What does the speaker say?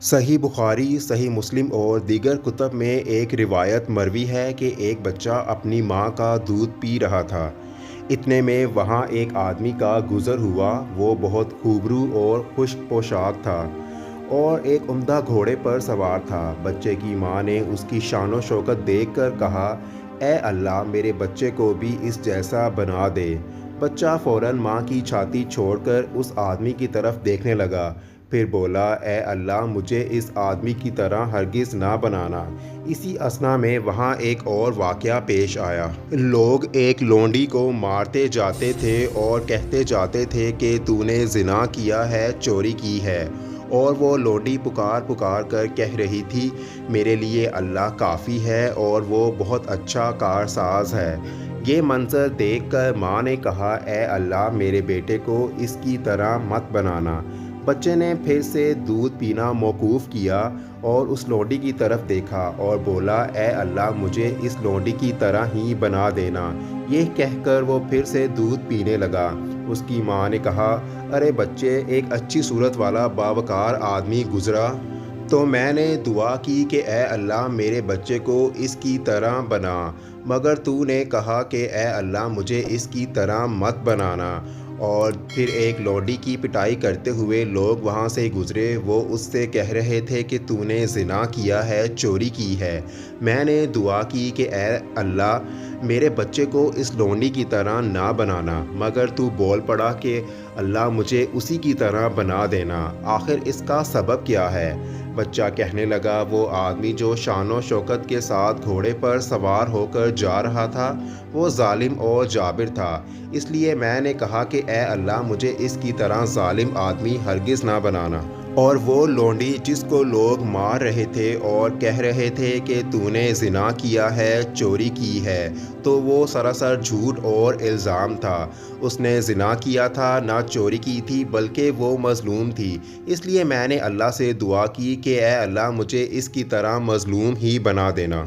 صحیح بخاری، صحیح مسلم اور دیگر کتب میں ایک روایت مروی ہے کہ ایک بچہ اپنی ماں کا دودھ پی رہا تھا۔ اتنے میں وہاں ایک آدمی کا گزر ہوا۔ وہ بہت خوبرو اور خوش پوشاک تھا اور ایک عمدہ گھوڑے پر سوار تھا۔ بچے کی ماں نے اس کی شان و شوکت دیکھ کر کہا، اے اللہ، میرے بچے کو بھی اس جیسا بنا دے۔ بچہ فوراً ماں کی چھاتی چھوڑ کر اس آدمی کی طرف دیکھنے لگا، پھر بولا، اے اللہ، مجھے اس آدمی کی طرح ہرگز نہ بنانا۔ اسی اثنا میں وہاں ایک اور واقعہ پیش آیا۔ لوگ ایک لونڈی کو مارتے جاتے تھے اور کہتے جاتے تھے کہ تو نے زنا کیا ہے، چوری کی ہے، اور وہ لونڈی پکار پکار کر کہہ رہی تھی، میرے لیے اللہ کافی ہے اور وہ بہت اچھا کارساز ہے۔ یہ منظر دیکھ کر ماں نے کہا، اے اللہ، میرے بیٹے کو اس کی طرح مت بنانا۔ بچے نے پھر سے دودھ پینا موقوف کیا اور اس لونڈی کی طرف دیکھا اور بولا، اے اللہ، مجھے اس لونڈی کی طرح ہی بنا دینا۔ یہ کہہ کر وہ پھر سے دودھ پینے لگا۔ اس کی ماں نے کہا، ارے بچے، ایک اچھی صورت والا باوقار آدمی گزرا تو میں نے دعا کی کہ اے اللہ، میرے بچے کو اس کی طرح بنا، مگر تو نے کہا کہ اے اللہ، مجھے اس کی طرح مت بنانا۔ اور پھر ایک لونڈی کی پٹائی کرتے ہوئے لوگ وہاں سے گزرے۔ وہ اس سے کہہ رہے تھے کہ تو نے زنا کیا ہے، چوری کی ہے۔ میں نے دعا کی کہ اے اللہ، میرے بچے کو اس لونڈی کی طرح نہ بنانا، مگر تو بول پڑا کہ اللہ، مجھے اسی کی طرح بنا دینا۔ آخر اس کا سبب کیا ہے؟ بچہ کہنے لگا، وہ آدمی جو شان و شوکت کے ساتھ گھوڑے پر سوار ہو کر جا رہا تھا، وہ ظالم اور جابر تھا، اس لیے میں نے کہا کہ اے اللہ، مجھے اس کی طرح ظالم آدمی ہرگز نہ بنانا۔ اور وہ لونڈی جس کو لوگ مار رہے تھے اور کہہ رہے تھے کہ تو نے زنا کیا ہے، چوری کی ہے، تو وہ سراسر جھوٹ اور الزام تھا۔ اس نے زنا کیا تھا، نہ چوری کی تھی، بلکہ وہ مظلوم تھی۔ اس لیے میں نے اللہ سے دعا کی کہ اے اللہ، مجھے اس کی طرح مظلوم ہی بنا دینا۔